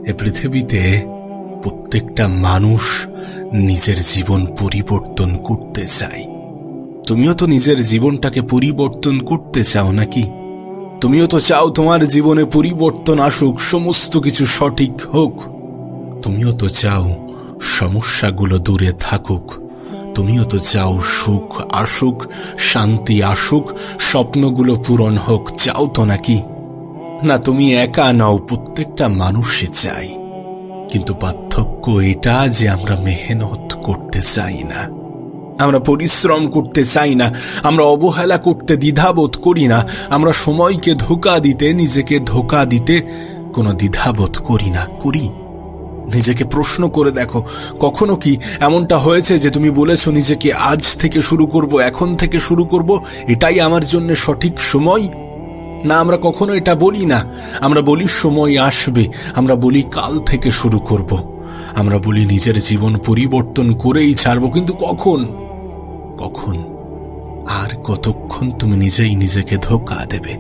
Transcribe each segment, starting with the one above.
এ পৃথিবীতে প্রত্যেকটা মানুষ নিজের জীবন পরিবর্তন করতে চায়। তুমিও তো নিজের জীবনটাকে পরিবর্তন করতে চাও নাকি? তুমিও তো চাও তোমার জীবনে পরিবর্তন আসুক, সমস্ত কিছু সঠিক হোক। তুমিও তো চাও সমস্যাগুলো দূরে থাকুক। তুমিও তো চাও সুখ আসুক, শান্তি আসুক, স্বপ্নগুলো পূরণ হোক। চাও তো নাকি? না, তুমি একা নাও, প্রত্যেকটা মানুষই চাই। কিন্তু পার্থক্য এটা যে আমরা মেহনত করতে চাই না, আমরা পরিশ্রম করতে চাই না, আমরা অবহেলা করতে দ্বিধাবোধ করি না, আমরা সময়কে ধোঁকা দিতে, নিজেকে ধোঁকা দিতে কোনো দ্বিধাবোধ করি না। করি? নিজেকে প্রশ্ন করে দেখো, কখনো কি এমনটা হয়েছে যে তুমি বলেছো নিজেকে আজ থেকে শুরু করব, এখন থেকে শুরু করব, এটাই আমার জন্য সঠিক সময়? না, আমরা কখনো এটা বলি না। আমরা বলি সময় আসবে, আমরা বলি কাল থেকে শুরু করব, আমরা বলি নিজের জীবন পরিবর্তন করেই ছাড়ব। কিন্তু কখন কখন আর কতক্ষণ তুমি নিজেই নিজেকে ধোঁকা দেবে?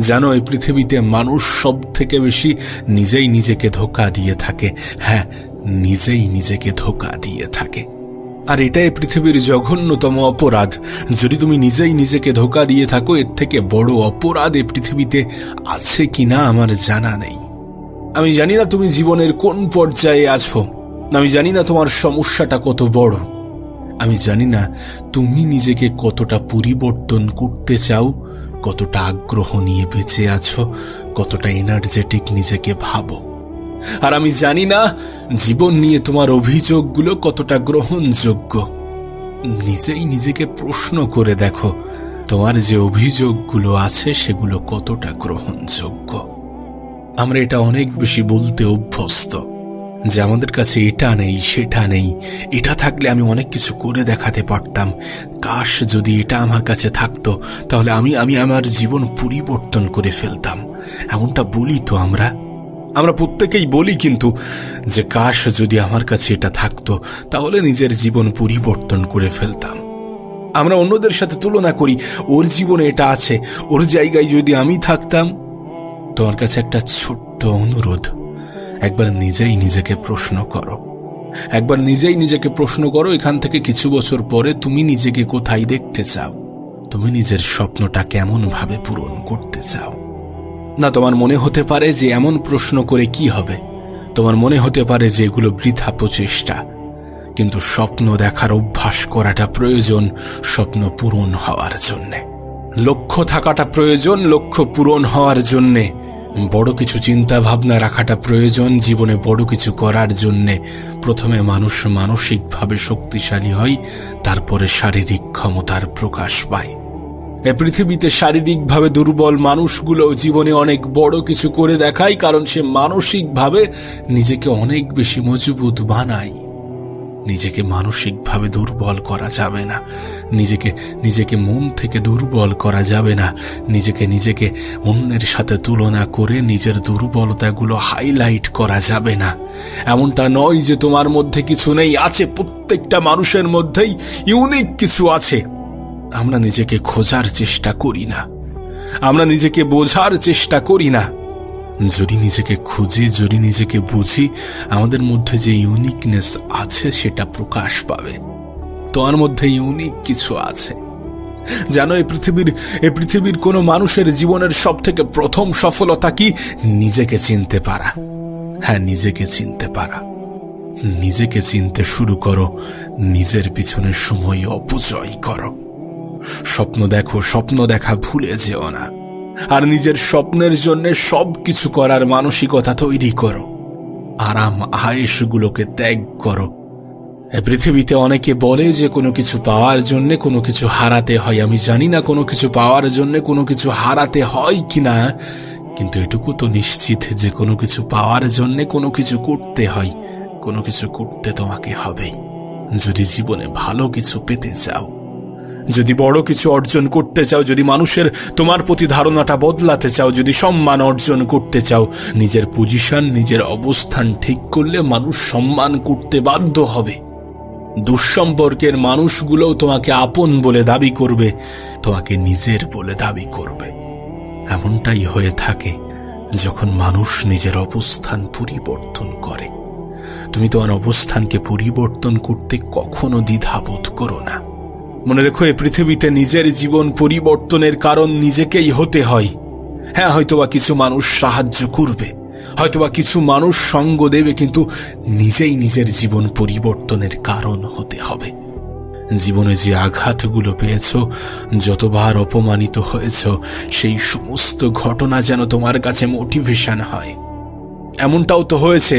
জানো, এই পৃথিবীতে মানুষ সব থেকে বেশি নিজেই নিজেকে ধোঁকা দিয়ে থাকে। হ্যাঁ, নিজেই নিজেকে ধোঁকা দিয়ে থাকে। আর এটাই পৃথিবীর জঘন্যতম অপরাধ। যদি তুমি নিজেই নিজেকে ধোঁকা দিয়ে থাকো, এর থেকে বড় অপরাধ এই পৃথিবীতে আছে কিনা আমার জানা নেই। আমি জানি না তুমি জীবনের কোন পর্যায়ে আছো, আমি জানি না তোমার সমস্যাটা কত বড়, আমি জানি না তুমি নিজেকে কতটা পরিবর্তন করতে চাও, কতটা আগ্রহ নিয়ে বেঁচে আছো, কতটা এনার্জেটিক নিজেকে ভাবো। আর আমি জানি না জীবন নিয়ে তোমার অভিযোগগুলো কতটা গ্রহণযোগ্য। নিজেই নিজেকে প্রশ্ন করে দেখো, তোমার যে অভিযোগগুলো আছে সেগুলো কতটা গ্রহণযোগ্য। আমরা এটা অনেক বেশি বলতে অভ্যস্ত যে আমাদের কাছে এটা নেই, সেটা নেই, এটা থাকলে আমি অনেক কিছু করে দেখাতে পারতাম, কাশ যদি এটা আমার কাছে থাকতো তাহলে আমি আমার জীবন পরিবর্তন করে ফেলতাম। এমনটা বলি তো আমরা প্রত্যেকেই বলি কিন্তু, যে কাশ যদি আমার কাছে এটা থাকতো তাহলে নিজের জীবন পরিবর্তন করে ফেলতাম। আমরা অন্যদের সাথে তুলনা করি, ওর জীবনে এটা আছে, ওর জায়গায় যদি আমি থাকতাম। তোমার কাছে একটা ছোট্ট অনুরোধ, একবার নিজেই নিজেকে প্রশ্ন করো, একবার নিজেই নিজেকে প্রশ্ন করো, এখান থেকে কিছু বছর পরে তুমি নিজেকে কোথায় দেখতে চাও? তুমি নিজের স্বপ্নটা কেমন ভাবে পূরণ করতে চাও? না, তোমার মনে হতে পারে যে এমন প্রশ্ন করে কি হবে, তোমার মনে হতে পারে যে এগুলো বৃথা প্রচেষ্টা। কিন্তু স্বপ্ন দেখার অভ্যাস করাটা প্রয়োজন স্বপ্ন পূরণ হওয়ার জন্যে। লক্ষ্য থাকাটা প্রয়োজন লক্ষ্য পূরণ হওয়ার জন্যে। বড় কিছু চিন্তা ভাবনা রাখাটা প্রয়োজন জীবনে বড় কিছু করার জন্যে। প্রথমে মানুষ মানসিকভাবে শক্তিশালী হয়, তারপরে শারীরিক ক্ষমতার প্রকাশ পায়। এ পৃথিবীতে শারীরিকভাবে দুর্বল মানুষগুলো জীবনে অনেক বড় কিছু করে দেখায়, কারণ সে মানসিকভাবে নিজেকে অনেক বেশি মজবুত বানায়। নিজেকে মানসিকভাবে দুর্বল করা যাবে না, নিজেকে মন থেকে দুর্বল করা যাবে না, নিজেকে অন্যের সাথে তুলনা করে নিজের দুর্বলতাগুলো হাইলাইট করা যাবে না। এমনটা নয় যে তোমার মধ্যে কিছু নেই, আছে, প্রত্যেকটা মানুষের মধ্যেই ইউনিক কিছু আছে। আমরা নিজেকে খোঁজার চেষ্টা করি না, আমরা নিজেকে বোঝার চেষ্টা করি না। যদি নিজেকে খুঁজি, যদি নিজেকে বুঝি, আমাদের মধ্যে যে ইউনিকনেস আছে সেটা প্রকাশ পাবে। তোমার মধ্যে ইউনিক কিছু আছে। জানো, এই পৃথিবীর কোনো মানুষের জীবনের সব থেকে প্রথম সফলতা কি? নিজেকে চিনতে পারা। হ্যাঁ, নিজেকে চিনতে পারা। নিজেকে চিনতে শুরু করো, নিজের পিছনে সময় অপচয় করো। স্বপ্ন দেখো, স্বপ্ন দেখা ভুলে যেও না। আর নিজের স্বপ্নের জন্য সবকিছু করার মানসিকতা তৈরি করো। আরাম আয়েশগুলোকে ত্যাগ করো। পৃথিবীতে অনেকে বলে যে কোনো কিছু পাওয়ার জন্য কোনো কিছু হারাতে হয়। আমি জানি না কোনো কিছু পাওয়ার জন্য কোনো কিছু হারাতে হয় কিনা, কিন্তু এটুকু তো নিশ্চিত যে কোনো কিছু পাওয়ার জন্য কোনো কিছু করতে হয়। কোনো কিছু করতে তোমাকে হবেই। যদি জীবনে ভালো কিছু পেতে চাও, যদি বড় কিছু অর্জন করতে চাও, যদি মানুষের তোমার প্রতি ধারণাটা বদলাতে চাও, যদি সম্মান অর্জন করতে চাও, নিজের পজিশন, নিজের অবস্থান ঠিক করলে মানুষ সম্মান করতে বাধ্য হবে। দুঃসম্পর্কের মানুষগুলোও তোমাকে আপন বলে দাবি করবে, তোমাকে নিজের বলে দাবি করবে। এমনটাই হয়ে থাকে যখন মানুষ নিজের অবস্থান পরিবর্তন করে। তুমি তোমার অবস্থানকে পরিবর্তন করতে কখনো দ্বিধাবোধ করো না। মনে রেখো, এই পৃথিবীতে নিজের জীবন পরিবর্তনের কারণ নিজেকেই হতে হয়। হ্যাঁ, হয়তোবা কিছু মানুষ সাহায্য করবে, হয়তোবা কিছু মানুষ সঙ্গ দেবে, কিন্তু নিজেই নিজের জীবন পরিবর্তনের কারণ হতে হবে। জীবনে যে আঘাতগুলো পেয়েছ, যতবার অপমানিত হয়েছ, সেই সমস্ত ঘটনা যেন তোমার কাছে মোটিভেশন হয়। এমনটাও তো হয়েছে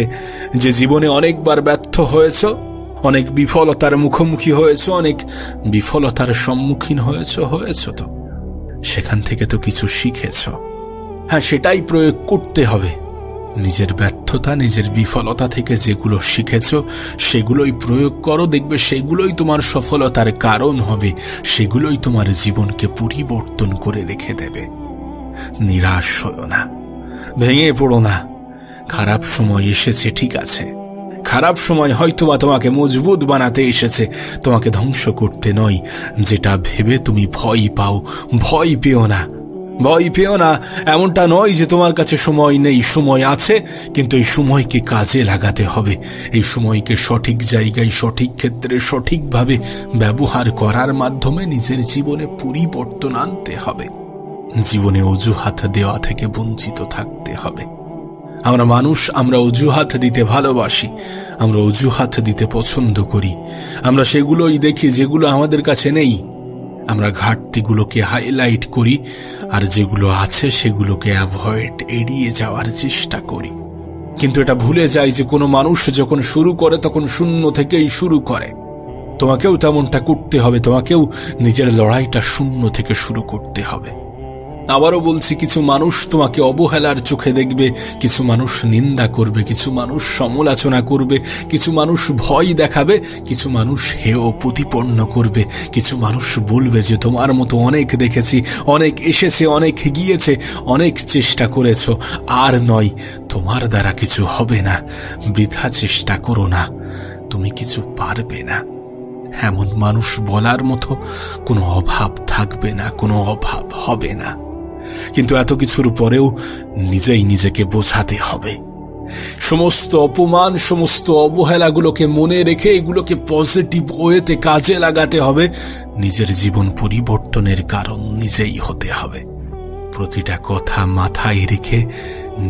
যে জীবনে অনেকবার ব্যর্থ হয়েছ, অনেক বিফলতার মুখোমুখি হয়েছ, অনেক বিফলতার সম্মুখীন হয়েছ তো সেখান থেকে তো কিছু শিখেছ। হ্যাঁ, সেটাই প্রয়োগ করতে হবে। নিজের ব্যর্থতা, নিজের বিফলতা থেকে যেগুলো শিখেছ সেগুলোই প্রয়োগ করো। দেখবে সেগুলোই তোমার সফলতার কারণ হবে, সেগুলোই তোমার জীবনকে পরিবর্তন করে রেখে দেবে। নিরাশ হও না, ভেঙে পড়ো না। খারাপ সময় এসেছে, ঠিক আছে। খারাপ সময় হয়তোবা তোমাকে মজবুত বানাতে এসেছে, তোমাকে ধ্বংস করতে নয়। যেটা ভেবে তুমি ভয় পাও, ভয় পেও না, ভয় পেও না। এমনটা নয় যে তোমার কাছে সময় নেই, সময় আছে, কিন্তু এই সময়কে কাজে লাগাতে হবে। এই সময়কে সঠিক জায়গায়, সঠিক ক্ষেত্রে, সঠিকভাবে ব্যবহার করার মাধ্যমে নিজের জীবনে পরিবর্তন আনতে হবে। জীবনে অজুহাত দেওয়া থেকে বঞ্চিত থাকতে হবে। আমরা মানুষ, আমরা অজুহাত দিতে ভালোবাসি, আমরা অজুহাত দিতে পছন্দ করি। আমরা সেগুলোই দেখি যেগুলো আমাদের কাছে নেই। আমরা ঘাটতিগুলোকে হাইলাইট করি, আর যেগুলো আছে সেগুলোকে অ্যাভয়েড, এড়িয়ে যাওয়ার চেষ্টা করি। কিন্তু এটা ভুলে যাই যে কোনো মানুষ যখন শুরু করে তখন শূন্য থেকেই শুরু করে। তোমাকেও তেমনটা করতে হবে, তোমাকেও নিজের লড়াইটা শূন্য থেকে শুরু করতে হবে। আবারও বলছি, কিছু মানুষ তোমাকে অবহেলার চোখে দেখবে, কিছু মানুষ নিন্দা করবে, কিছু মানুষ সমালোচনা করবে, কিছু মানুষ ভয় দেখাবে, কিছু মানুষ হেয় প্রতিপন্ন করবে, কিছু মানুষ বলবে যে তোমার মতো অনেক দেখেছি, অনেক এসেছে, অনেক গিয়েছে, অনেক চেষ্টা করেছ, আর নয়, তোমার দ্বারা কিছু হবে না, বৃথা চেষ্টা করো না, তুমি কিছু পারবে না। এমন মানুষ বলার মতো কোনো অভাব থাকবে না, কোনো অভাব হবে না। কিন্তু এত কিছুর পরেও নিজেই নিজেকে বোঝাতে হবে। সমস্ত অপমান, সমস্ত অবহেলাগুলোকে মনে রেখে এগুলোকে পজিটিভ ওয়েতে কাজে লাগাতে হবে। নিজের জীবন পরিবর্তনের কারণ নিজেই হতে হবে। প্রতিটা কথা মাথায় রেখে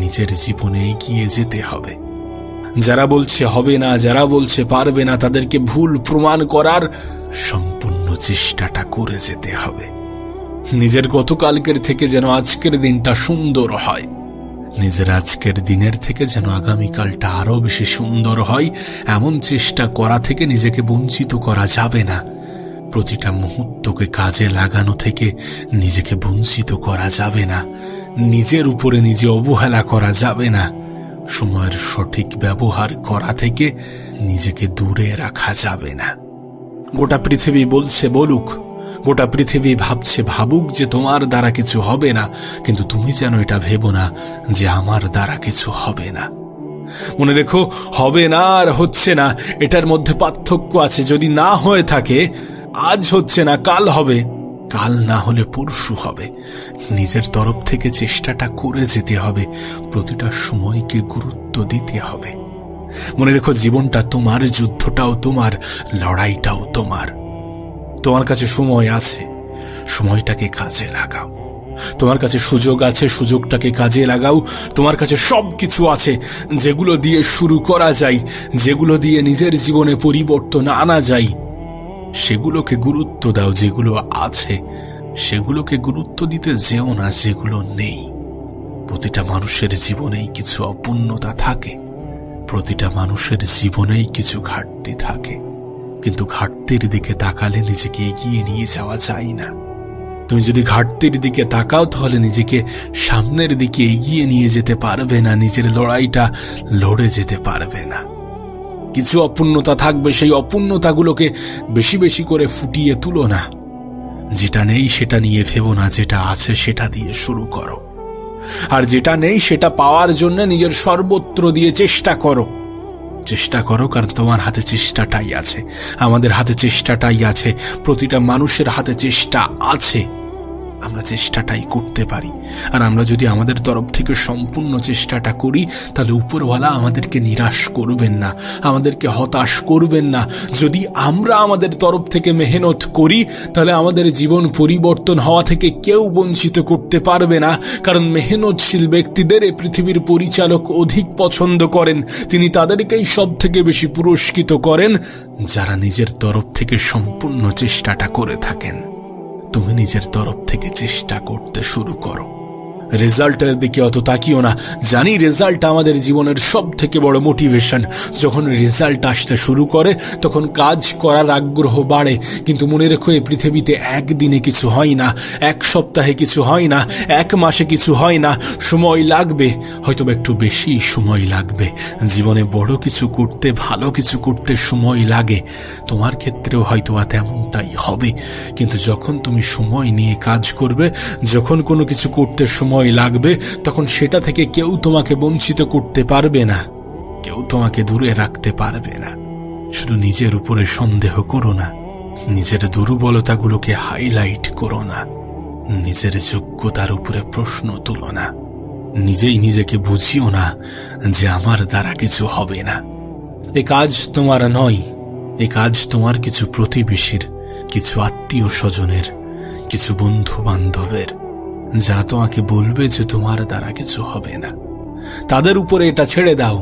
নিজের জীবনে এগিয়ে যেতে হবে। যারা বলছে হবে না, যারা বলছে পারবে না, তাদেরকে ভুল প্রমাণ করার সম্পূর্ণ চেষ্টাটা করে যেতে হবে। নিজের গতকালকের থেকে যেন আজকের দিনটা সুন্দর হয়, নিজের আজকের দিনের থেকে যেন আগামীকালটা আরো বেশি সুন্দর হয়, এমন চেষ্টা করা থেকে নিজেকে বঞ্চিত করা যাবে না। প্রতিটা মুহূর্তকে কাজে লাগানো থেকে নিজেকে বঞ্চিত করা যাবে না। নিজের উপরে নিজে অবহেলা করা যাবে না। সময়ের সঠিক ব্যবহার করা থেকে নিজেকে দূরে রাখা যাবে না। গোটা পৃথিবী বলছে বলুক, গোটা পৃথিবী ভাবছে ভাবুক যে তোমার দ্বারা কিছু হবে না, কিন্তু তুমি যেন এটা ভেবো না যে আমার দ্বারা কিছু হবে না। মনে রেখো, হবে না আর হচ্ছে না, এটার মধ্যে পার্থক্য আছে। যদি না হয়ে থাকে, আজ হচ্ছে না, কাল হবে, কাল না হলে পরশু হবে। নিজের তরফ থেকে চেষ্টাটা করে যেতে হবে, প্রতিটা সময়কে গুরুত্ব দিতে হবে। মনে রেখো, জীবনটা তোমার, যুদ্ধটাও তোমার, লড়াইটাও তোমার। তোমার কাছে সময় আছে, সময়টাকে কাজে লাগাও। তোমার কাছে সুযোগ আছে, সুযোগটাকে কাজে লাগাও। তোমার কাছে সব কিছু আছে যেগুলো দিয়ে শুরু করা যায়, যেগুলো দিয়ে নিজের জীবনে পরিবর্তন আনা যায়। সেগুলোকে গুরুত্ব দাও। যেগুলো আছে সেগুলোকে গুরুত্ব দিতে যেও না যেগুলো নেই। প্রতিটা মানুষের জীবনেই কিছু অপূর্ণতা থাকে, প্রতিটা মানুষের জীবনেই কিছু ঘাটতি থাকে, কিন্তু ঘাটতির দিকে তাকালে নিজেকে এগিয়ে নিয়ে যাওয়া যায় না। তুমি যদি ঘাটতির দিকে তাকাও তাহলে নিজেকে সামনের দিকে এগিয়ে নিয়ে যেতে পারবে না, নিজের লড়াইটা লড়ে যেতে পারবে না। কিছু অপূর্ণতা থাকবে, সেই অপূর্ণতাগুলোকে বেশি বেশি করে ফুটিয়ে তুলো না। যেটা নেই সেটা নিয়ে ভেবো না, যেটা আছে সেটা দিয়ে শুরু করো। আর যেটা নেই সেটা পাওয়ার জন্য নিজের সর্বত্র দিয়ে চেষ্টা করো। চেষ্টা করো, কারণ তোমার হাতে চেষ্টাটাই আছে, আমাদের হাতে চেষ্টাটাই আছে, প্রতিটা মানুষের হাতে চেষ্টা আছে। আমরা চেষ্টাটাই করতে পারি। আর আমরা যদি আমাদের তরফ থেকে সম্পূর্ণ চেষ্টাটা করি, তাহলে উপরওয়ালা আমাদেরকে নিরাশ করবেন না, আমাদেরকে হতাশ করবেন না। যদি আমরা আমাদের তরফ থেকে মেহনত করি, তাহলে আমাদের জীবন পরিবর্তন হওয়া থেকে কেউ বঞ্চিত করতে পারবে না। কারণ মেহনতশীল ব্যক্তিদের এই পৃথিবীর পরিচালক অধিক পছন্দ করেন। তিনি তাদেরকেই সব থেকে বেশি পুরস্কৃত করেন, যারা নিজের তরফ থেকে সম্পূর্ণ চেষ্টাটা করে থাকেন। তুমি নিজের তরফ থেকে চেষ্টা করতে শুরু করো। রেজাল্টের দিকে অত তাকিও না। জানি রেজাল্ট আমাদের জীবনের সব থেকে বড় মোটিভেশন। যখন রেজাল্ট আসতে শুরু করে তখন কাজ করার আগ্রহ বাড়ে। কিন্তু মনে রেখো, এই পৃথিবীতে একদিনে কিছু হয় না, এক সপ্তাহে কিছু হয় না, এক মাসে কিছু হয় না। সময় লাগবে, হয়তো একটু বেশি সময় লাগবে। জীবনে বড় কিছু করতে, ভালো কিছু করতে সময় লাগে। তোমার ক্ষেত্রেও হয়তো তেমনটাই হবে। কিন্তু যখন তুমি সময় নিয়ে কাজ করবে, যখন কোনো কিছু করতে সময় লাগবে, তখন সেটা থেকে কেউ তোমাকে বঞ্চিত করতে পারবে না, কেউ তোমাকে দূরে রাখতে পারবে না। শুধু নিজের উপরে সন্দেহ করো না, নিজের দুর্বলতাগুলোকে হাইলাইট করো না, নিজের যোগ্যতার উপরে প্রশ্ন তুলো না, নিজেই নিজেকে বুঝিও না যে আমার দ্বারা কিছু হবে না। এ কাজ তোমার নয়, এ কাজ তোমার কিছু প্রতিবেশীর, কিছু আত্মীয় স্বজনের, কিছু বন্ধু বান্ধবের, যারা তোমাকে বলবে যে তোমার দ্বারা কিছু হবে না। তাদের উপরে এটা ছেড়ে দাও।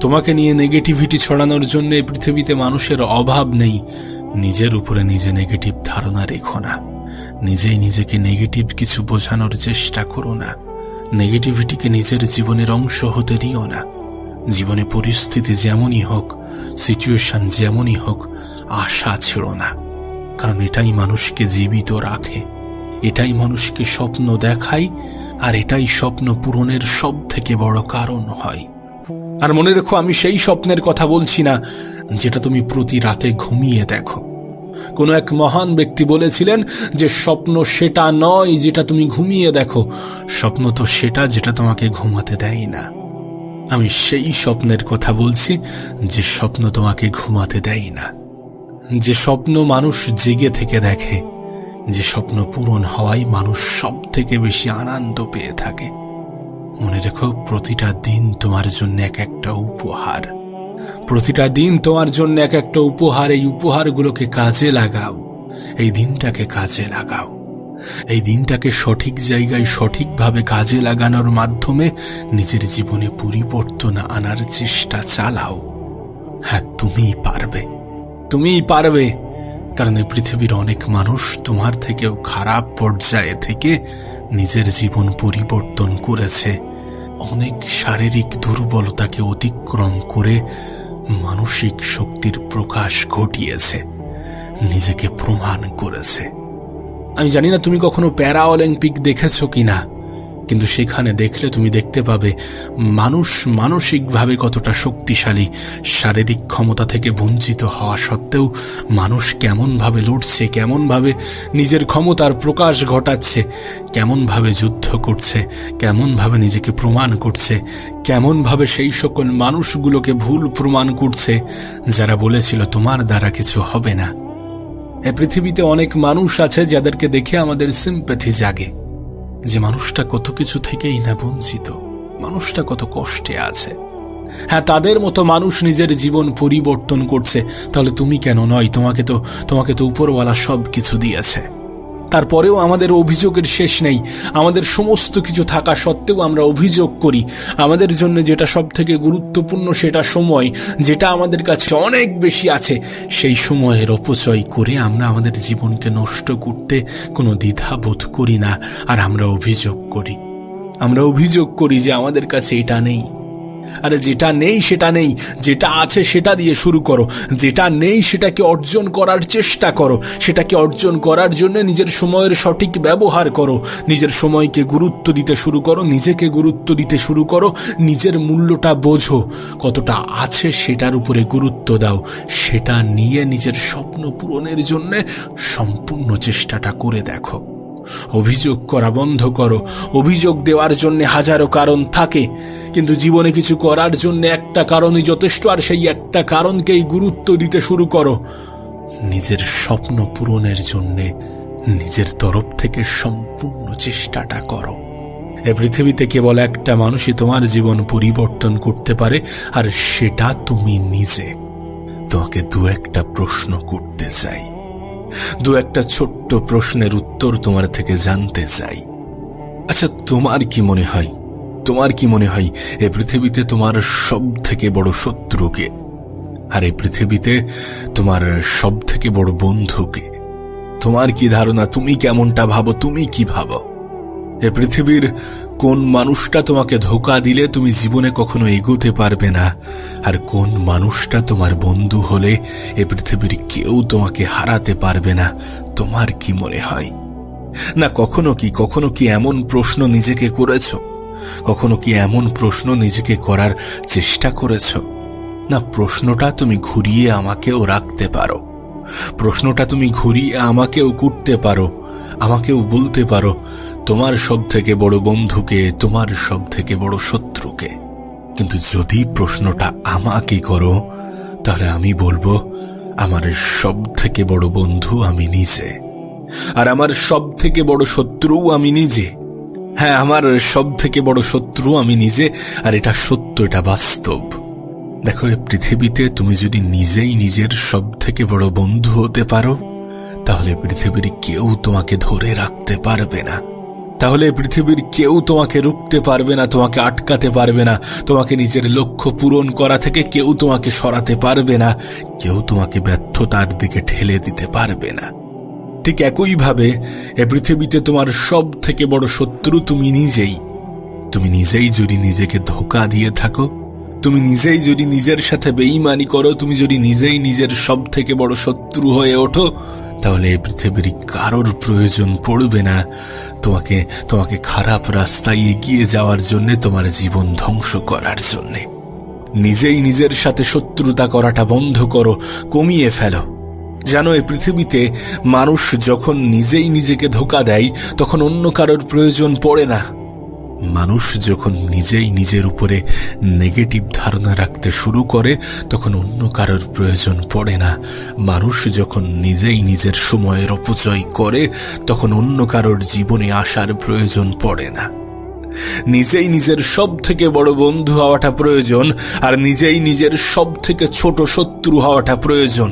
তোমাকে নিয়ে নেগেটিভিটি ছড়ানোর জন্য এই পৃথিবীতে মানুষের অভাব নেই। নিজের উপরে নিজে নেগেটিভ ধারণা রেখো না, নিজেই নিজেকে নেগেটিভ কিছু বোঝানোর চেষ্টা করো না। নেগেটিভিটিকে নিজের জীবনের অংশ হতে দিও না। জীবনে পরিস্থিতি যেমনই হোক, সিচুয়েশন যেমনই হোক, আশা ছেড়ো না। কারণ এটাই মানুষকে জীবিত রাখে, এটাই মানুষকে স্বপ্ন দেখায়, আর এটাই স্বপ্ন পূরণের সব থেকে বড় কারণ হয়। আর মনে রেখো, আমি সেই স্বপ্নের কথা বলছি না যেটা তুমি প্রতি রাতে ঘুমিয়ে দেখো। কোনো এক মহান ব্যক্তি বলেছিলেন যে স্বপ্ন সেটা নয় যেটা তুমি ঘুমিয়ে দেখো, স্বপ্ন তো সেটা যেটা তোমাকে ঘুমাতে দেয় না। আমি সেই স্বপ্নের কথা বলছি যে স্বপ্ন তোমাকে ঘুমাতে দেয় না, যে স্বপ্ন মানুষ জেগে থেকে দেখে, যে স্বপ্ন পূরণ হওয়ায় মানুষ সব থেকে বেশি আনন্দ পেয়ে থাকে। মনে রেখো, প্রতিটা দিন তোমার জন্য এক একটা উপহার, প্রতিটা দিন তোমার জন্য এক একটা উপহার। এই উপহারগুলোকে কাজে লাগাও, এই দিনটাকে কাজে লাগাও। এই দিনটাকে সঠিক জায়গায় সঠিকভাবে কাজে লাগানোর মাধ্যমে নিজের জীবনে পরিবর্তন আনার চেষ্টা চালাও। হ্যাঁ, তুমিই পারবে, তুমিই পারবে। কারণ এই পৃথিবীর অনেক মানুষ তোমার থেকেও খারাপ পর্যায়ে থেকে নিজের জীবন পরিবর্তন করেছে। অনেক শারীরিক দুর্বলতাকে অতিক্রম করে মানসিক শক্তির প্রকাশ ঘটিয়েছে, নিজেকে প্রমাণ করেছে। আমি জানি না তুমি কখনো প্যারা অলিম্পিক দেখেছো কিনা, কিন্তু সেখানে দেখলে তুমি দেখতে পাবে মানুষ মানসিকভাবে কতটা শক্তিশালী। শারীরিক ক্ষমতা থেকে বঞ্চিত হওয়া সত্ত্বেও মানুষ কেমনভাবে লড়ছে, কেমনভাবে নিজের ক্ষমতার প্রকাশ ঘটাচ্ছে, কেমনভাবে যুদ্ধ করছে, কেমনভাবে নিজেকে প্রমাণ করছে, কেমনভাবে সেই সকল মানুষগুলোকে ভুল প্রমাণ করছে যারা বলেছিল তোমার দ্বারা কিছু হবে না। এই পৃথিবীতে অনেক মানুষ আছে যাদেরকে দেখে আমাদের সিম্প্যাথি জাগে, যে মানুষটা কত কিছু থেকেই না বঞ্চিত, মানুষটা কত কষ্টে আছে। হ্যাঁ, তাদের মতো মানুষ নিজের জীবন পরিবর্তন করছে। তাহলে তুমি কেন নয়? তোমাকে তো উপরওয়ালা সব কিছু দিয়েছে। তারপরেও আমাদের অভিযোগের শেষ নেই। আমাদের সমস্ত কিছু থাকা সত্ত্বেও আমরা অভিযোগ করি। আমাদের জন্য যেটা সব থেকে গুরুত্বপূর্ণ সেটা সময়, যেটা আমাদের কাছে অনেক বেশি আছে, সেই সময়ের অপচয় করে আমরা আমাদের জীবনকে নষ্ট করতে কোনো দ্বিধাবোধ করি না। আর আমরা অভিযোগ করি যে আমাদের কাছে এটা নেই। আরে যেটা নেই সেটা নেই, যেটা আছে সেটা দিয়ে শুরু করো। যেটা নেই সেটাকে অর্জন করার চেষ্টা করো। সেটাকে অর্জন করার জন্য নিজের সময়ের সঠিক ব্যবহার করো। নিজের সময়কে গুরুত্ব দিতে শুরু করো, নিজেকে গুরুত্ব দিতে শুরু করো। নিজের মূল্যটা বোঝো, কতটা আছে সেটার উপরে গুরুত্ব দাও। সেটা নিয়ে নিজের স্বপ্ন পূরণের জন্য সম্পূর্ণ চেষ্টাটা করে দেখো। অভিযোগ করা বন্ধ করো। অভিযোগ দেওয়ার জন্য হাজারো কারণ থাকে, কিন্তু জীবনে কিছু করার জন্য একটা কারণই যথেষ্ট। আর সেই একটা কারণকেই গুরুত্ব দিতে শুরু করো। নিজের স্বপ্ন পূরণের জন্য নিজের তরফ থেকে সম্পূর্ণ চেষ্টাটা করো। এ পৃথিবীতে কেবল একটা মানুষই তোমার জীবন পরিবর্তন করতে পারে, আর সেটা তুমি নিজে। তোমাকে দু একটা প্রশ্ন করতে চাই, দু একটা ছোট্ট প্রশ্নের উত্তর তোমার থেকে জানতে চাই। আচ্ছা, তোমার কি মনে হয়, এ পৃথিবীতে তোমার সব থেকে বড় শত্রুকে, আর এই পৃথিবীতে তোমার সব থেকে বড় বন্ধুকে? তোমার কি ধারণা? তুমি কেমনটা ভাবো? তুমি কি ভাবো? এ পৃথিবীর কোন মানুষটা তোমাকে ধোঁকা দিলে তুমি জীবনে কখনো এগোতে পারবে না, আর কোন মানুষটা তোমার বন্ধু হলে এ পৃথিবীর কেউ তোমাকে হারাতে পারবে না? তোমার কি মনে হয়? না কখনো কি এমন প্রশ্ন নিজেকে করেছো? কখনো কি এমন প্রশ্ন নিজেকে করার চেষ্টা করেছো? না, প্রশ্নটা তুমি ঘুরিয়ে আমাকেও রাখতে পারো, প্রশ্নটা তুমি ঘুরিয়ে আমাকেও করতে পারো, আমাকেও বলতে পারো তোমার সব থেকে বড় বন্ধুকে, তোমার সব থেকে বড় শত্রুকে। কিন্তু যদি প্রশ্নটা আমাকে করো, তাহলে আমি বলবো আমার সব থেকে বড় বন্ধু আমি নিজে, আর আমার সব থেকে বড় শত্রু আমি নিজে। হ্যাঁ, আমার সব থেকে বড় শত্রু আমি নিজে, আর এটা সত্য, এটা বাস্তব। দেখো, এই পৃথিবীতে তুমি যদি নিজেই নিজের সব থেকে বড় বন্ধু হতে পারো, তাহলে পৃথিবীর কেউ তোমাকে ধরে রাখতে পারবে না, তাহলে পৃথিবীর কেউ তোমাকে রুখতে পারবে না, তোমাকে আটকাতে পারবে না, তোমাকে নিজের লক্ষ্য পূরণ করা থেকে কেউ তোমাকে সরাতে পারবে না, কেউ তোমাকে ব্যর্থতার দিকে ঠেলে দিতে পারবে না। ঠিক একইভাবে এ পৃথিবীতে তোমার সব থেকে বড় শত্রু তুমি নিজেই। তুমি নিজেই যদি নিজেকে ধোঁকা দিয়ে থাকো, তুমি নিজেই যদি নিজের সাথে বেঈমানি করো, তুমি যদি নিজেই নিজের সব থেকে বড় শত্রু হয়ে ওঠো, তাহলে এই পৃথিবীর কারোর প্রয়োজন পড়বে না তোমাকে খারাপ রাস্তায় এগিয়ে যাওয়ার জন্য, তোমার জীবন ধ্বংস করার জন্য। নিজেই নিজের সাথে শত্রুতা করাটা বন্ধ করো, কমিয়ে ফেলো। জানো, এই পৃথিবীতে মানুষ যখন নিজেই নিজেকে ধোঁকা দেয়, তখন অন্য কারোর প্রয়োজন পড়ে না। মানুষ যখন নিজেই নিজের উপরে নেগেটিভ ধারণা রাখতে শুরু করে, তখন অন্য কারোর প্রয়োজন পড়ে না। মানুষ যখন নিজেই নিজের সময়ের অপচয় করে, তখন অন্য কারোর জীবনে আসার প্রয়োজন পড়ে না। নিজেই নিজের সব থেকে বড় বন্ধু হওয়াটা প্রয়োজন, আর নিজেই নিজের সব থেকে ছোট শত্রু হওয়াটা প্রয়োজন।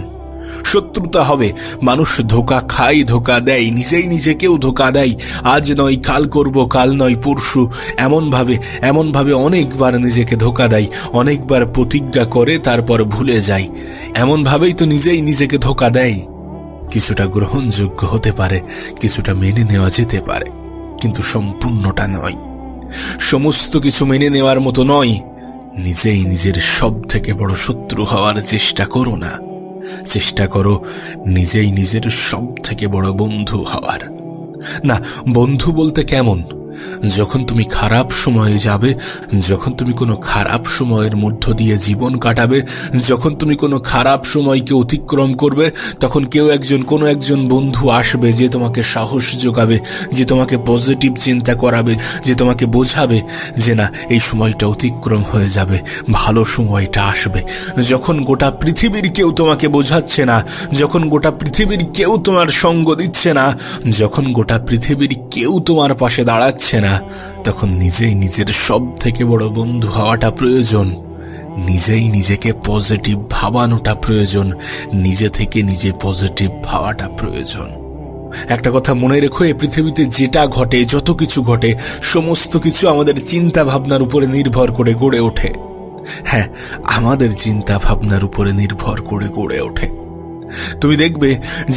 শত্রুতা হবে, মানুষ ধোঁকা খায়, ধোঁকা দেয়, নিজেই নিজেকেও ধোঁকা দেয়। আজ নয় কাল করব, কাল নয় পরশু, এমনভাবে অনেকবার নিজেকে ধোঁকা দেয়, অনেকবার প্রতিজ্ঞা করে তারপর ভুলে যায়। এমনভাবেই তো নিজেই নিজেকে ধোঁকা দেয়। কিছুটা গ্রহণযোগ্য হতে পারে, কিছুটা মেনে নেওয়া যেতে পারে, কিন্তু সম্পূর্ণটা নয়। সমস্ত কিছু মেনে নেওয়ার মতো নয়। নিজেই নিজের সব থেকে বড় শত্রু হওয়ার চেষ্টা করো না, চেষ্টা করো নিজেই নিজের সব থেকে বড় বন্ধু হওয়ার। না, বন্ধু বলতে কেমন? যখন তুমি খারাপ সময়ে যাবে, যখন তুমি কোনো খারাপ সময়ের মধ্য দিয়ে জীবন কাটাবে, যখন তুমি কোনো খারাপ সময়কে অতিক্রম করবে, তখন কোনো একজন বন্ধু আসবে যে তোমাকে সাহস যোগাবে, যে তোমাকে পজিটিভ চিন্তা করাবে, যে তোমাকে বোঝাবে যে না, এই সময়টা অতিক্রম হয়ে যাবে, ভালো সময়টা আসবে। যখন গোটা পৃথিবীর কেউ তোমাকে বোঝাচ্ছে না, যখন গোটা পৃথিবীর কেউ তোমার সঙ্গ দিচ্ছে না, যখন গোটা পৃথিবীর কেউ তোমার পাশে দাঁড়াচ্ছে না, তখন নিজেই নিজের সব থেকে বড় বন্ধু হওয়াটা প্রয়োজন। নিজেই নিজেকে পজিটিভ ভাবানোটা প্রয়োজন, নিজে থেকে নিজে পজিটিভ ভাবাটা প্রয়োজন। একটা কথা মনে রেখো, এই পৃথিবীতে যেটা ঘটে, যত কিছু ঘটে, সমস্ত কিছু আমাদের চিন্তা ভাবনার উপরে নির্ভর করে গড়ে ওঠে। হ্যাঁ, আমাদের চিন্তা ভাবনার উপরে নির্ভর করে গড়ে ওঠে। তুমি দেখবে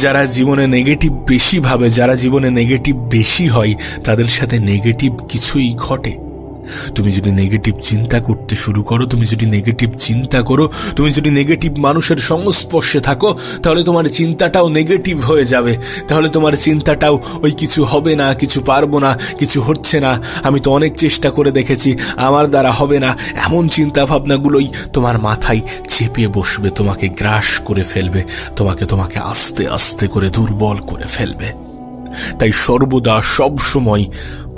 যারা জীবনে নেগেটিভ বেশি ভাবে, যারা জীবনে নেগেটিভ বেশি হয়, তাদের সাথে নেগেটিভ কিছুই ঘটে। তুমি যদি নেগেটিভ চিন্তা করতে শুরু করো, তুমি যদি নেগেটিভ চিন্তা করো, তুমি যদি নেগেটিভ মানুষের সংস্পর্শে থাকো, তাহলে তোমার চিন্তাটাও নেগেটিভ হয়ে যাবে। তাহলে তোমার চিন্তাটাও ওই কিছু হবে না, কিছু পারবো না, কিছু হচ্ছে না, আমি তো অনেক চেষ্টা করে দেখেছি, আমার দ্বারা হবে না, এমন চিন্তা ভাবনাগুলোই তোমার মাথায় চেপে বসবে, তোমাকে গ্রাস করে ফেলবে, তোমাকে আস্তে আস্তে করে দুর্বল করে ফেলবে। তাই সর্বদা সব সময়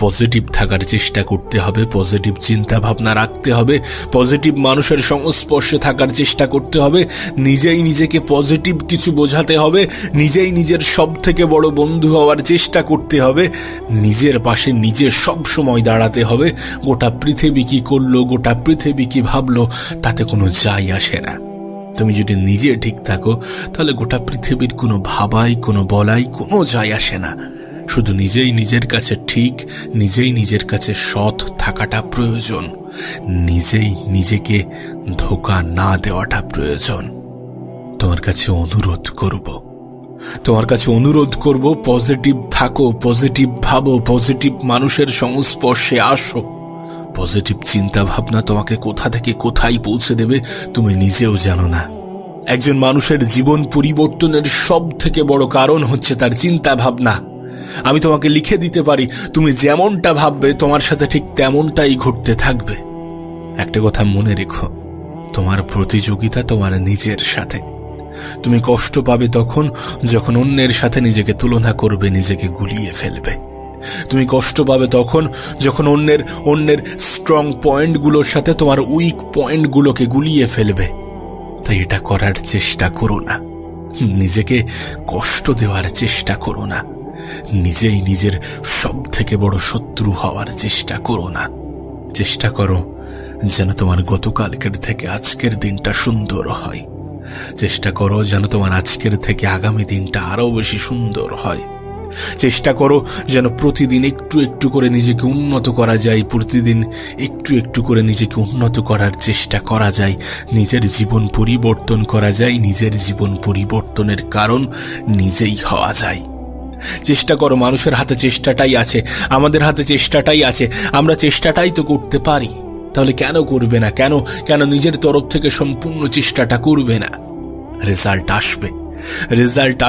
পজিটিভ থাকার চেষ্টা করতে হবে, পজিটিভ চিন্তা ভাবনা রাখতে হবে, পজিটিভ মানুষের সংস্পর্শে থাকার চেষ্টা করতে হবে, নিজেই নিজেকে পজিটিভ কিছু বোঝাতে হবে, নিজেই নিজের সব থেকে বড় বন্ধু হওয়ার চেষ্টা করতে হবে, নিজের পাশে নিজে সব সময় দাঁড়াতে হবে। গোটা পৃথিবী কি করলো, গোটা পৃথিবী কি ভাবলো, তাতে কোনো যায় আসে না। তুমি যদি নিজে ঠিক থাকো তাহলে গোটা পৃথিবীর কোনো ভাবাই, কোনো বলাই কোনো যায় আসে না। শুধু নিজেই নিজের কাছে ঠিক, নিজেই নিজের কাছে সৎ থাকাটা প্রয়োজন, নিজেই নিজেকে ধোঁকা না দেওয়াটা প্রয়োজন। তোমার কাছে অনুরোধ করব, পজিটিভ থাকো, পজিটিভ ভাবো, পজিটিভ মানুষের সংস্পর্শে আসো। পজিটিভ চিন্তা ভাবনা তোমাকে কোথা থেকে কোথায় পৌঁছে দেবে তুমি নিজেও জানো না। একজন মানুষের জীবন পরিবর্তনের সব থেকে বড় কারণ হচ্ছে তার চিন্তা ভাবনা। আমি তোমাকে লিখে দিতে পারি, তুমি যেমনটা ভাববে তোমার সাথে ঠিক তেমনটাই ঘটতে থাকবে। একটা কথা মনে রেখো, তোমার প্রতিযোগিতা তোমার নিজের সাথে। তুমি কষ্ট পাবে তখন যখন অন্যের সাথে নিজেকে তুলনা করবে, নিজেকে গুলিয়ে ফেলবে। তুমি কষ্ট পাবে তখন যখন অন্যের স্ট্রং পয়েন্টগুলোর সাথে তোমার উইক পয়েন্টগুলোকে গুলিয়ে ফেলবে। তাই এটা করার চেষ্টা করো না, নিজেকে কষ্ট দেওয়ার চেষ্টা করো না, নিজেই নিজের সব থেকে বড় শত্রু হওয়ার চেষ্টা করো না। চেষ্টা করো যেন তোমার গতকালকের থেকে আজকের দিনটা সুন্দর হয়। চেষ্টা করো যেন তোমার আজকের থেকে আগামী দিনটা আরো বেশি সুন্দর হয়। চেষ্টা করো যেন প্রতিদিন একটু একটু করে নিজেকে উন্নত করা যায়, প্রতিদিন একটু একটু করে নিজেকে উন্নত করার চেষ্টা করা যায়, নিজের জীবন পরিবর্তন করা যায়, নিজের জীবন পরিবর্তনের কারণ নিজেই হওয়া যায়। চেষ্টা করো, মানুষের হাতে চেষ্টাটাই আছে, আমাদের হাতে চেষ্টাটাই আছে, আমরা চেষ্টাটাই তো করতে পারি। তাহলে কেন করবে না? কেন নিজের তরফ থেকে সম্পূর্ণ চেষ্টাটা করবে না? রেজাল্ট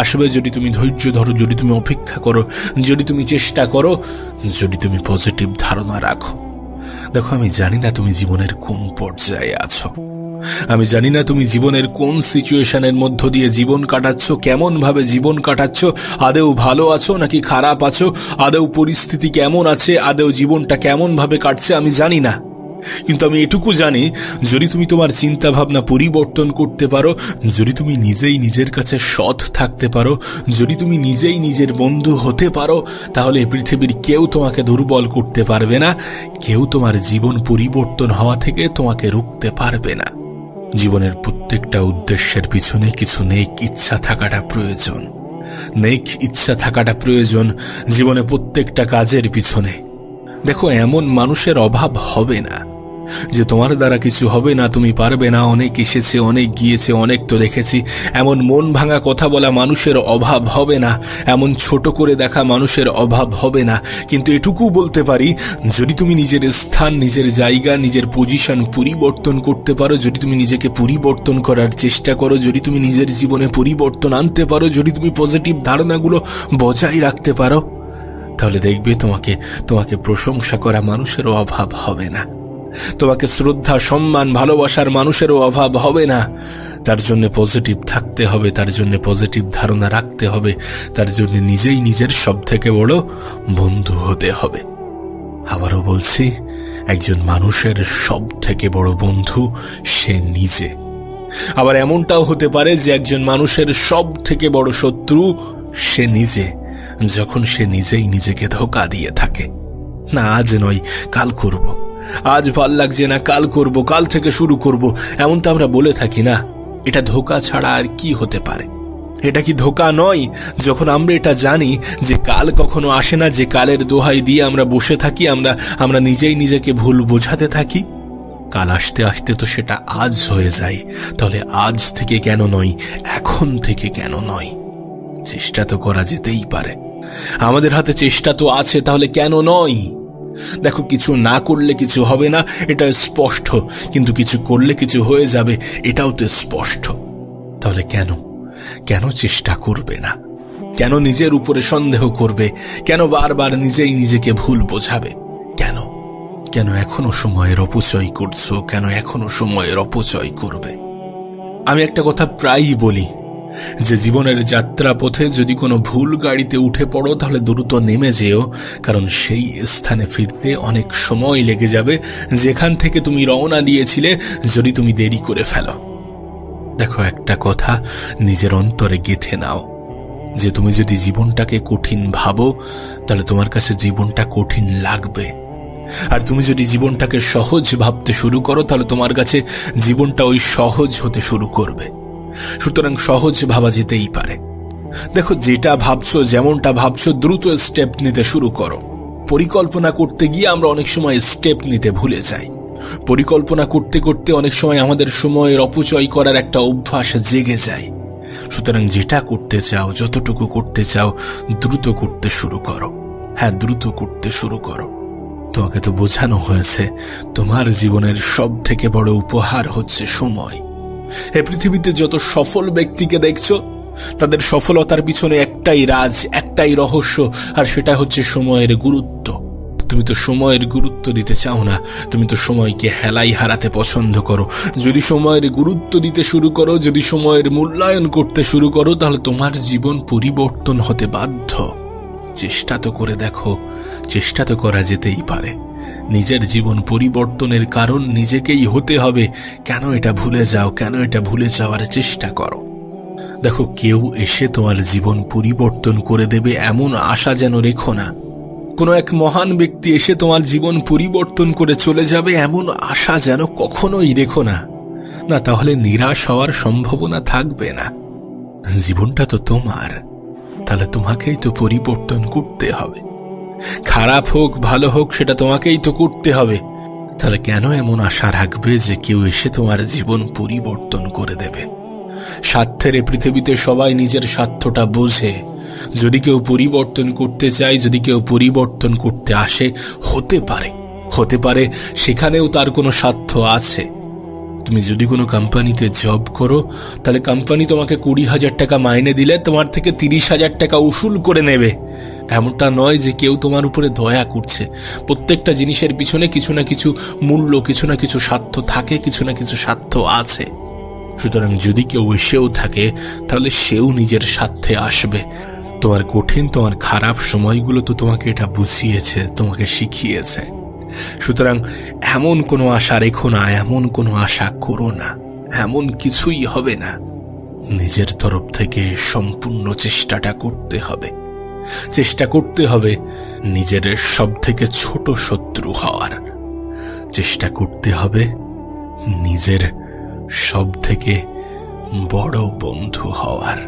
আসবে যদি তুমি ধৈর্য ধরো, যদি তুমি অপেক্ষা করো, যদি তুমি চেষ্টা করো, যদি তুমি পজিটিভ ধারণা রাখো। দেখো, আমি জানি না তুমি জীবনের কোন পর্যায়ে আছো, আমি জানি না তুমি জীবনের কোন সিচুয়েশনের মধ্য দিয়ে জীবন কাটাচ্ছ, কেমন ভাবে জীবন কাটাচ্ছ, আদেও ভালো আছো নাকি খারাপ আছো, আদেও পরিস্থিতি কেমন আছে, আদেও জীবনটা কেমন ভাবে কাটছে আমি জানি না। কিন্তু আমি এটুকু জানি, যদি তুমি তোমার চিন্তা ভাবনা পরিবর্তন করতে পারো, যদি তুমি নিজেই নিজের কাছে সৎ থাকতে পারো, যদি তুমি নিজেই নিজের বন্ধু হতে পারো, তাহলে পৃথিবীর কেউ তোমাকে দুর্বল করতে পারবে না, কেউ তোমার জীবন পরিবর্তন হওয়া থেকে তোমাকে রুখতে পারবে না। জীবনের প্রত্যেকটা উদ্দেশ্যের পিছনে কিছু নেক ইচ্ছা থাকাটা প্রয়োজন, নেক ইচ্ছা থাকাটা প্রয়োজন জীবনে প্রত্যেকটা কাজের পিছনে। দেখো, এমন মানুষের অভাব হবে না যে তোমার দ্বারা কিছু হবে না, তুমি পারবে না, অনেক এসেছে, অনেক গিয়েছে, অনেক তো দেখেছি। এমন মন ভাঙা কথা বলা মানুষের অভাব হবে না, এমন ছোট করে দেখা মানুষের অভাব হবে না। কিন্তু এটুকু বলতে পারি, যদি তুমি নিজের স্থান, নিজের জায়গা, নিজের পজিশন পরিবর্তন করতে পারো, যদি তুমি নিজেকে পরিবর্তন করার চেষ্টা করো, যদি তুমি নিজের জীবনে পরিবর্তন আনতে পারো, যদি তুমি পজিটিভ ধারণাগুলো বজায় রাখতে পারো, তাহলে দেখবে তোমাকে প্রশংসা করা মানুষেরও অভাব হবে না, তোমাকে শ্রদ্ধা, সম্মান, ভালোবাসার মানুষেরও অভাব হবে না। তার জন্য পজিটিভ থাকতে হবে, তার জন্য পজিটিভ ধারণা রাখতে হবে, তার জন্য নিজেই নিজের সব থেকে বড় বন্ধু হতে হবে। আবারও বলছি, একজন মানুষের সব থেকে বড় বন্ধু সে নিজে। আবার এমনটাও হতে পারে যে একজন মানুষের সব থেকে বড় শত্রু সে নিজে, যখন সে নিজেই নিজেকে ধোঁকা দিয়ে থাকে। না, আজ নয় কাল করব, আজ ভাল লাগছে না কাল করব, কাল থেকে শুরু করব, এমন তো আমরা বলে থাকি না? এটা ধোঁকা ছাড়া আর কি হতে পারে? এটা কি ধোঁকা নয় যখন আমরা এটা জানি যে কাল কখনো আসে না, যে কালের দোহাই দিয়ে আমরা বসে থাকি, আমরা নিজেই নিজেকে ভুল বোঝাতে থাকি? কাল আসতে আসতে তো সেটা আজ হয়ে যায়। তাহলে আজ থেকে কেন নয়, এখন থেকে কেন নয়? চেষ্টা তো করা যেতেই পারে, আমাদের হাতে চেষ্টা তো আছে, তাহলে কেন নয়? দেখো, কিছু না করলে কিছু হবে না, এটা স্পষ্ট, কিন্তু কিছু করলে কিছু হয়ে যাবে, এটাও তো স্পষ্ট। তাহলে কেন চেষ্টা করবে না? কেন নিজের উপরে সন্দেহ করবে? কেন বারবার নিজেই নিজেকে ভুল বোঝাবে? কেন এখনো সময়ের অপচয় করছো? কেন এখনো সময়ের অপচয় করবে? আমি একটা কথা প্রায়ই বলি, যে জীবনের যাত্রা পথে যদি কোনো ভুল গাড়িতে উঠে পড়ো তাহলে দ্রুত নেমে যেও, কারণ সেই স্থানে ফিরতে অনেক সময় লেগে যাবে যেখান থেকে তুমি রওনা দিয়েছিলে যদি তুমি দেরি করে ফেলো। দেখো, একটা কথা নিজের অন্তরে গেঁথে নাও যে তুমি যদি জীবনটাকে কঠিন ভাবো তাহলে তোমার কাছে জীবনটা কঠিন লাগবে, আর তুমি যদি জীবনটাকে সহজ ভাবতে শুরু করো তাহলে তোমার কাছে জীবনটা ওই সহজ হতে শুরু করবে। সুতরাং সহজ ভাবা যেতেই পারে। দেখো, যেটা ভাবছো যেমনটা ভাবছো দ্রুত স্টেপ নিতে শুরু করো। পরিকল্পনা করতে গিয়ে আমরা অনেক সময় স্টেপ নিতে ভুলে যাই। পরিকল্পনা করতে করতে অনেক সময় আমাদের সময়ের অপচয় করার একটা অভ্যাস জেগে যায়। সুতরাং যেটা করতে চাও, যতটুকু করতে চাও, দ্রুত করতে শুরু করো। হ্যাঁ, দ্রুত করতে শুরু করো। তোমাকে তো বোঝানো হয়েছে তোমার জীবনের সব থেকে বড় উপহার হচ্ছে সময়। এই পৃথিবীতে যত সফল ব্যক্তিকে দেখছো তাদের সফলতার পিছনে একটাই রাজ, একটাই রহস্য, আর সেটা হচ্ছে সময়ের গুরুত্ব। তুমি তো সময়ের গুরুত্ব দিতে চাও না, তুমি তো সময়কে হেলাই হারাতে পছন্দ করো। যদি সময়ের গুরুত্ব দিতে শুরু করো, যদি সময়ের মূল্যায়ন করতে শুরু করো, তাহলে তোমার জীবন পরিবর্তন হতে বাধ্য। চেষ্টা তো করে দেখো, চেষ্টা তো করা যেতেই পারে। নিজের জীবন পরিবর্তনের কারণ নিজেকেই হতে হবে। কেন এটা ভুলে যাও? কেন এটা ভুলে যাওয়ার চেষ্টা করো? দেখো, কেউ এসে তোমার জীবন পরিবর্তন করে দেবে এমন আশা যেন রেখো না। কোনো এক মহান ব্যক্তি এসে তোমার জীবন পরিবর্তন করে চলে যাবে এমন আশা যেন কখনোই রেখো না। না, তাহলে নিরাশ হওয়ার সম্ভাবনা থাকবে না। জীবনটা তো তোমার, তাহলে তোমাকেই তো পরিবর্তন করতে হবে। খারাপ হোক ভালো হোক সেটা তোমাকেই তো করতে হবে। তাহলে কেন এমন আশা রাখবে যে কেউ এসে তোমার জীবন পরিবর্তন করে দেবে? স্বার্থের এই পৃথিবীতে সবাই নিজের স্বার্থটা বোঝে। যদি কেউ পরিবর্তন করতে চায়, যদি কেউ পরিবর্তন করতে আসে, হতে পারে সেখানেও তার কোনো স্বার্থ আছে। তুমি যদি কোনো কোম্পানিতে জব করো তাহলে কোম্পানি তোমাকে 20,000 টাকা মাইনে দিলে তোমার থেকে 30,000 টাকা উসুল করে নেবে। এমনটা নয় যে কেউ তোমার উপরে দয়া করছে। প্রত্যেকটা জিনিসের পিছনে কিছু না কিছু মূল্য, কিছু না কিছু স্বার্থ থাকে, কিছু না কিছু স্বার্থ আছে। সুতরাং যদি কেউ এসেও থাকে তাহলে সেও নিজের স্বার্থে আসবে। তোমার কঠিন, তোমার খারাপ সময়গুলো তো তোমাকে এটা বুঝিয়েছে, তোমাকে শিখিয়েছে। সুতরাং এমন কোনো আশা রেখো না, এমন কোনো আশা করো না, এমন কিছুই হবে না। নিজের তরফ থেকে সম্পূর্ণ চেষ্টাটা করতে হবে। চেষ্টা করতে হবে নিজের সব থেকে ছোট শত্রু হওয়ার। চেষ্টা করতে হবে নিজের সব থেকে বড় বন্ধু হওয়ার।